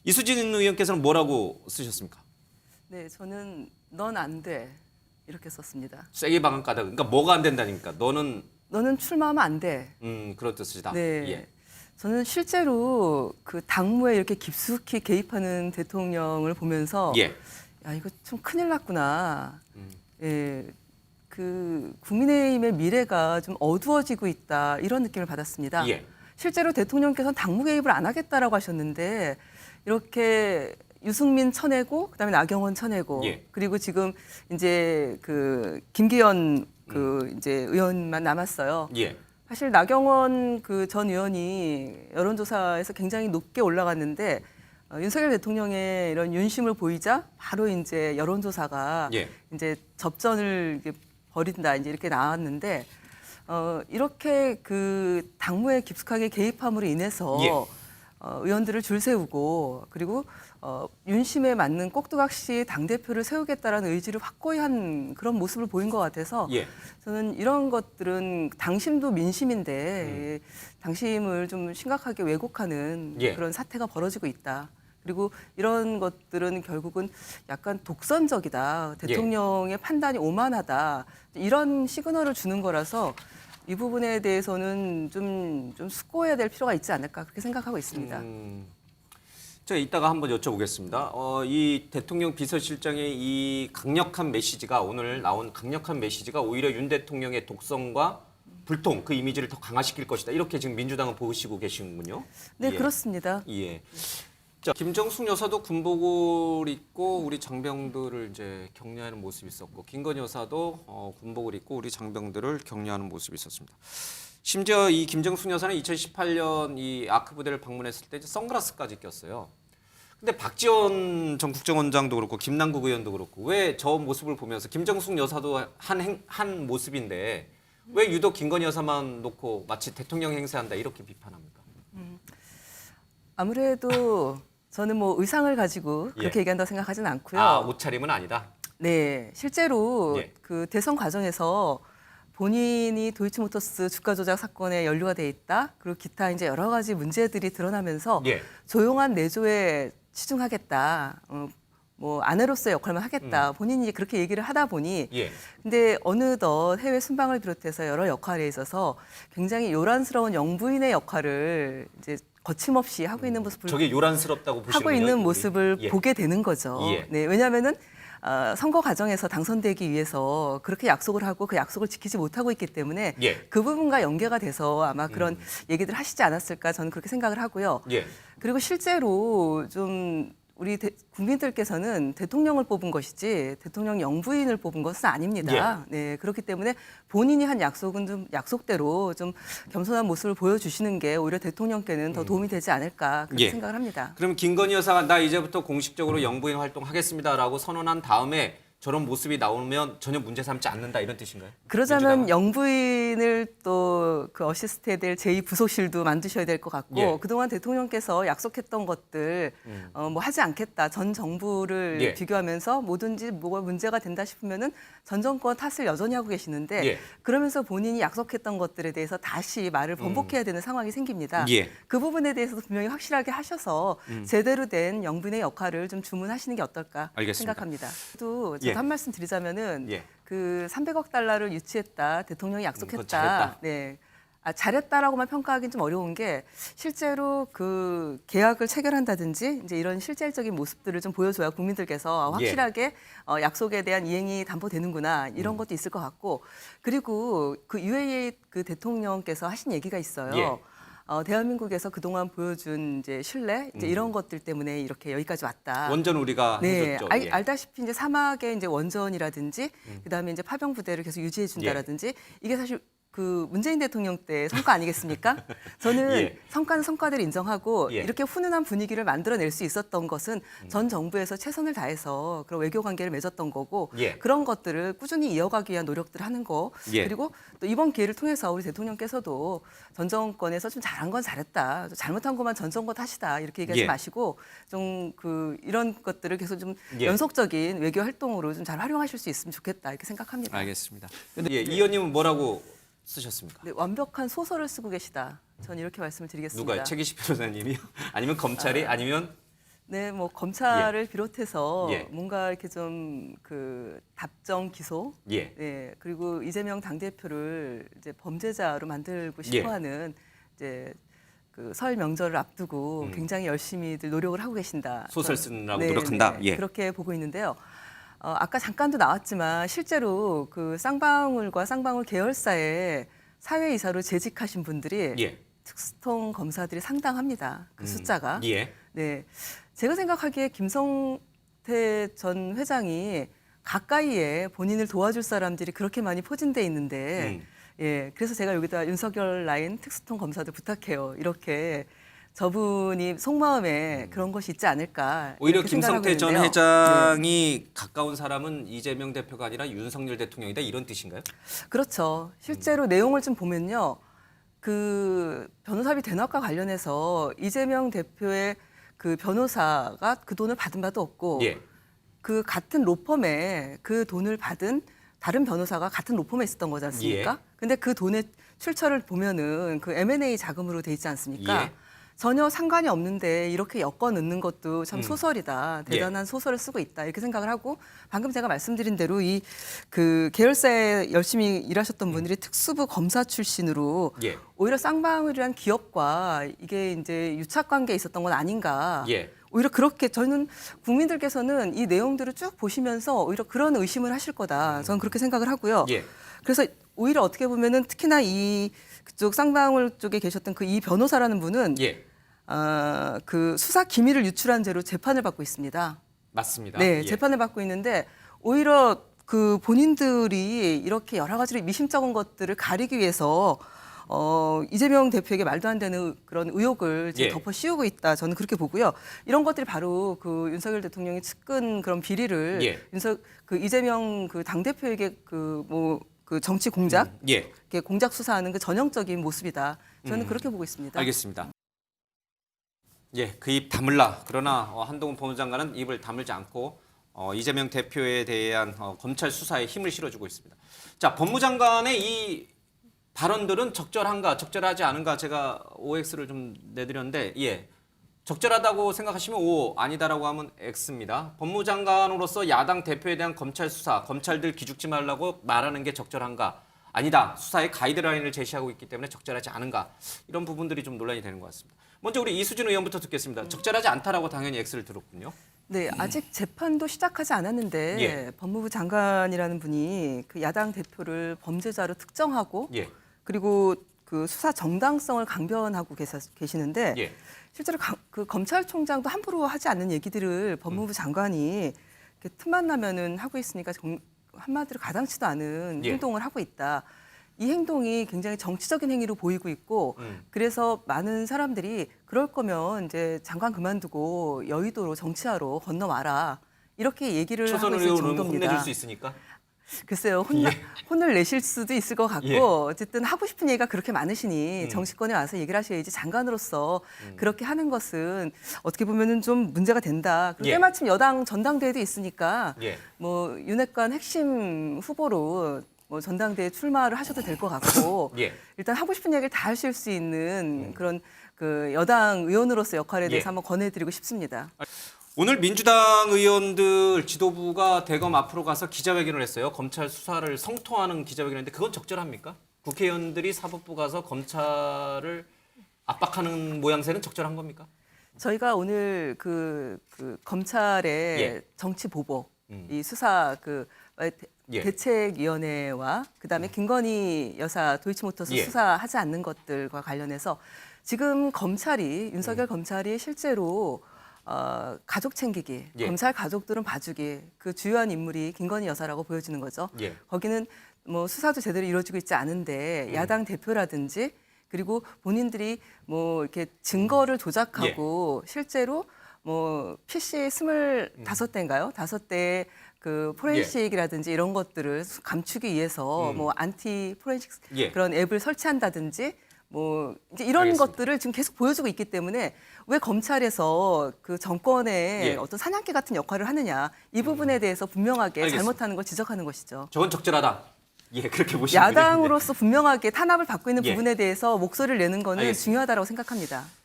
이수진 의원께서는 뭐라고 쓰셨습니까? 네, 저는 넌 안 돼. 이렇게 썼습니다. 세게 방안 까다. 그러니까 뭐가 안 된다니까. 너는 출마하면 안 돼. 그런 뜻이다. 네. 예. 저는 실제로 그 당무에 이렇게 깊숙이 개입하는 대통령을 보면서 예. 야, 이거 좀 큰일 났구나. 예. 그 국민의힘의 미래가 좀 어두워지고 있다. 이런 느낌을 받았습니다. 예. 실제로 대통령께서는 당무 개입을 안 하겠다라고 하셨는데 이렇게 유승민 쳐내고 그다음에 나경원 쳐내고 예. 그리고 지금 이제 그 김기현 그 이제 의원만 남았어요. 예. 사실 나경원 그 전 의원이 여론조사에서 굉장히 높게 올라갔는데 윤석열 대통령의 이런 윤심을 보이자 바로 이제 여론조사가 예. 이제 접전을 이렇게 벌인다 이제 이렇게 나왔는데 이렇게 그 당무에 깊숙하게 개입함으로 인해서 예. 의원들을 줄 세우고 그리고 윤심에 맞는 꼭두각시 당대표를 세우겠다라는 의지를 확고히 한 그런 모습을 보인 것 같아서 예. 저는 이런 것들은 당심도 민심인데 당심을 좀 심각하게 왜곡하는 예. 그런 사태가 벌어지고 있다. 그리고 이런 것들은 결국은 약간 독선적이다. 대통령의 판단이 오만하다. 이런 시그널을 주는 거라서 이 부분에 대해서는 좀 숙고해야 될 필요가 있지 않을까 그렇게 생각하고 있습니다. 제가 이따가 한번 여쭤보겠습니다. 이 대통령 비서실장의 이 강력한 메시지가 오늘 나온 강력한 메시지가 오히려 윤 대통령의 독성과 불통 그 이미지를 더 강화시킬 것이다. 이렇게 지금 민주당은 보시고 계시는군요. 네, 예. 그렇습니다. 예. 자, 김정숙 여사도 군복을 입고 우리 장병들을 이제 격려하는 모습이 있었고 김건희 여사도 군복을 입고 우리 장병들을 격려하는 모습이 있었습니다. 심지어 이 김정숙 여사는 2018년 이 아크 부대를 방문했을 때 이제 선글라스까지 꼈어요. 근데 박지원 전 국정원장도 그렇고 김남국 의원도 그렇고 왜 저 모습을 보면서 김정숙 여사도 한 모습인데 왜 유독 김건희 여사만 놓고 마치 대통령 행세한다 이렇게 비판합니까? 아무래도 저는 뭐 의상을 가지고 그렇게 예. 얘기한다고 생각하지는 않고요. 아, 옷차림은 아니다. 네, 실제로 예. 그 대선 과정에서 본인이 도이치모터스 주가 조작 사건에 연루가 돼 있다. 그리고 기타 이제 여러 가지 문제들이 드러나면서 예. 조용한 내조에 치중하겠다. 뭐 아내로서의 역할만 하겠다. 본인이 그렇게 얘기를 하다 보니 예. 근데 어느덧 해외 순방을 비롯해서 여러 역할에 있어서 굉장히 요란스러운 영부인의 역할을 이제 거침없이 하고 있는 모습을 저게 요란스럽다고 보시는군요. 하고 있는 우리. 모습을 예. 보게 되는 거죠. 예. 네, 왜냐하면은 선거 과정에서 당선되기 위해서 그렇게 약속을 하고 그 약속을 지키지 못하고 있기 때문에 예. 그 부분과 연계가 돼서 아마 그런 얘기들 하시지 않았을까 저는 그렇게 생각을 하고요. 예. 그리고 실제로 좀 우리 국민들께서는 대통령을 뽑은 것이지 대통령 영부인을 뽑은 것은 아닙니다. 네, 그렇기 때문에 본인이 한 약속은 좀 약속대로 좀 겸손한 모습을 보여주시는 게 오히려 대통령께는 더 도움이 되지 않을까 그렇게 예. 생각을 합니다. 그럼 김건희 여사가 나 이제부터 공식적으로 영부인 활동하겠습니다라고 선언한 다음에 저런 모습이 나오면 전혀 문제 삼지 않는다 이런 뜻인가요? 그러자면 민주당은? 영부인을 또 그 어시스트해야 될 제2부속실도 만드셔야 될 것 같고 예. 그동안 대통령께서 약속했던 것들 뭐 하지 않겠다 전 정부를 예. 비교하면서 뭐든지 뭐가 문제가 된다 싶으면은 전 정권 탓을 여전히 하고 계시는데 예. 그러면서 본인이 약속했던 것들에 대해서 다시 말을 번복해야 되는 상황이 생깁니다. 예. 그 부분에 대해서도 분명히 확실하게 하셔서 제대로 된 영부인의 역할을 좀 주문하시는 게 어떨까 알겠습니다. 생각합니다. 또 저도 예. 한 말씀 드리자면은 예. 그 300억 달러를 유치했다. 대통령이 그거 약속했다. 잘했다. 네. 잘했다라고만 평가하기는 좀 어려운 게 실제로 그 계약을 체결한다든지 이제 이런 실질적인 모습들을 좀 보여줘야 국민들께서 예. 확실하게 약속에 대한 이행이 담보되는구나 이런 것도 있을 것 같고 그리고 그 UAE 그 대통령께서 하신 얘기가 있어요. 예. 대한민국에서 그동안 보여준 이제 신뢰 이제 이런 것들 때문에 이렇게 여기까지 왔다. 원전 우리가 네, 해줬죠. 예. 알다시피 이제 사막의 이제 원전이라든지 그다음에 이제 파병 부대를 계속 유지해 준다라든지 이게 사실 그 문재인 대통령 때 성과 아니겠습니까? 저는 예. 성과는 성과대로 인정하고 예. 이렇게 훈훈한 분위기를 만들어낼 수 있었던 것은 전 정부에서 최선을 다해서 그런 외교 관계를 맺었던 거고 예. 그런 것들을 꾸준히 이어가기 위한 노력들을 하는 거 예. 그리고 또 이번 기회를 통해서 우리 대통령께서도 전 정권에서 좀 잘한 건 잘했다 잘못한 것만 전 정권 탓이다 이렇게 얘기하지 예. 마시고 좀 그 이런 것들을 계속 좀 예. 연속적인 외교 활동으로 좀 잘 활용하실 수 있으면 좋겠다 이렇게 생각합니다. 알겠습니다. 근데 예, 이 의원님은 뭐라고 쓰셨습니까? 네, 완벽한 소설을 쓰고 계시다. 전 이렇게 말씀을 드리겠습니다. 누가요? 최기식 변호사님이요? 아니면 검찰이? 아니면 네, 뭐 검찰을 비롯해서 예. 뭔가 이렇게 좀 그 답정 기소, 예. 네, 그리고 이재명 당대표를 이제 범죄자로 만들고 예. 싶어하는 이제 그 설 명절을 앞두고 굉장히 열심히들 노력을 하고 계신다. 소설 쓰느라고 네, 노력한다. 네, 예. 그렇게 보고 있는데요. 아까 잠깐도 나왔지만 실제로 그 쌍방울과 쌍방울 계열사의 사회이사로 재직하신 분들이 예. 특수통 검사들이 상당합니다. 그 숫자가. 예. 네, 제가 생각하기에 김성태 전 회장이 가까이에 본인을 도와줄 사람들이 그렇게 많이 포진돼 있는데, 예, 그래서 제가 여기다 윤석열 라인 특수통 검사들 부탁해요. 이렇게 저분이 속마음에 그런 것이 있지 않을까. 오히려 이렇게 생각하고 김성태 전 있는데요. 회장이 가까운 사람은 이재명 대표가 아니라 윤석열 대통령이다 이런 뜻인가요? 그렇죠. 실제로 내용을 좀 보면요. 그 변호사비 대납과 관련해서 이재명 대표의 그 변호사가 그 돈을 받은 바도 없고 예. 그 같은 로펌에 그 돈을 받은 다른 변호사가 같은 로펌에 있었던 거지 않습니까? 예. 근데 그 돈의 출처를 보면은 그 M&A 자금으로 돼 있지 않습니까? 예. 전혀 상관이 없는데 이렇게 엮어 넣는 것도 참 소설이다. 예. 대단한 소설을 쓰고 있다. 이렇게 생각을 하고 방금 제가 말씀드린 대로 이 그 계열사에 열심히 일하셨던 분들이 특수부 검사 출신으로 예. 오히려 쌍방울이란 기업과 이게 이제 유착 관계에 있었던 건 아닌가. 예. 오히려 그렇게 저는 국민들께서는 이 내용들을 쭉 보시면서 오히려 그런 의심을 하실 거다. 저는 그렇게 생각을 하고요. 예. 그래서 오히려 어떻게 보면은 특히나 이 그쪽 쌍방울 쪽에 계셨던 그 이 변호사라는 분은 예. 그 수사 기밀을 유출한 죄로 재판을 받고 있습니다. 맞습니다. 네, 예. 재판을 받고 있는데 오히려 그 본인들이 이렇게 여러 가지로 미심쩍은 것들을 가리기 위해서 이재명 대표에게 말도 안 되는 그런 의혹을 지금 예. 덮어 씌우고 있다. 저는 그렇게 보고요. 이런 것들이 바로 그 윤석열 대통령이 측근 그런 비리를 예. 그 이재명 그 당 대표에게 그 정치 공작, 예. 이렇게 공작 수사하는 그 전형적인 모습이다. 저는 그렇게 보고 있습니다. 알겠습니다. 예, 그 입 다물라. 그러나 한동훈 법무장관은 입을 다물지 않고 이재명 대표에 대한 검찰 수사에 힘을 실어주고 있습니다. 자, 법무장관의 이 발언들은 적절한가, 적절하지 않은가 제가 OX를 좀 내드렸는데, 예, 적절하다고 생각하시면 O, 아니다라고 하면 X입니다. 법무장관으로서 야당 대표에 대한 검찰 수사, 검찰들 기죽지 말라고 말하는 게 적절한가? 아니다. 수사의 가이드라인을 제시하고 있기 때문에 적절하지 않은가? 이런 부분들이 좀 논란이 되는 것 같습니다. 먼저 우리 이수진 의원부터 듣겠습니다. 적절하지 않다라고 당연히 X를 들었군요. 네, 아직 재판도 시작하지 않았는데 예. 법무부 장관이라는 분이 그 야당 대표를 범죄자로 특정하고 예. 그리고 그 수사 정당성을 강변하고 계시는데 예. 실제로 그 검찰총장도 함부로 하지 않는 얘기들을 법무부 장관이 이렇게 틈만 나면은 하고 있으니까 한마디로 가당치도 않은 예. 행동을 하고 있다. 이 행동이 굉장히 정치적인 행위로 보이고 있고 그래서 많은 사람들이 그럴 거면 이제 장관 그만두고 여의도로 정치하러 건너와라. 이렇게 얘기를 하고 초선 있을 의원은 정도입니다. 혼내줄 수 있으니까. 글쎄요, 혼을 내실 수도 있을 것 같고 예. 어쨌든 하고 싶은 얘기가 그렇게 많으시니 정치권에 와서 얘기를 하셔야지 장관으로서 그렇게 하는 것은 어떻게 보면은 좀 문제가 된다. 그리고 예. 때마침 여당 전당대회도 있으니까 예. 뭐 윤핵관 핵심 후보로 뭐 전당대회 출마를 하셔도 될 것 같고 예. 일단 하고 싶은 얘기를 다 하실 수 있는 그런 그 여당 의원으로서 역할에 대해서 예. 한번 권해드리고 싶습니다. 오늘 민주당 의원들 지도부가 대검 앞으로 가서 기자회견을 했어요. 검찰 수사를 성토하는 기자회견을 했는데 그건 적절합니까? 국회의원들이 사법부 가서 검찰을 압박하는 모양새는 적절한 겁니까? 저희가 오늘 그 검찰의 예. 정치 보복, 이 수사 예. 대책위원회와 그다음에 김건희 여사 도이치모터스 예. 수사하지 않는 것들과 관련해서 지금 검찰이 윤석열 검찰이 실제로 가족 챙기기, 예. 검찰 가족들은 봐주기 그 주요한 인물이 김건희 여사라고 보여지는 거죠. 예. 거기는 뭐 수사도 제대로 이루어지고 있지 않은데 야당 대표라든지 그리고 본인들이 뭐 이렇게 증거를 조작하고 실제로 뭐 PC 25대인가요? 5대의 그 포렌식이라든지 이런 것들을 감추기 위해서 뭐 안티 포렌식 예. 그런 앱을 설치한다든지 뭐 이제 이런 알겠습니다. 것들을 지금 계속 보여주고 있기 때문에 왜 검찰에서 그 정권의 예. 어떤 사냥개 같은 역할을 하느냐 이 부분에 대해서 분명하게 알겠습니다. 잘못하는 걸 지적하는 것이죠. 저건 적절하다. 예, 그렇게 보시면 야당으로서 분명하게 탄압을 받고 있는 예. 부분에 대해서 목소리를 내는 거는 알겠습니다. 중요하다고 생각합니다.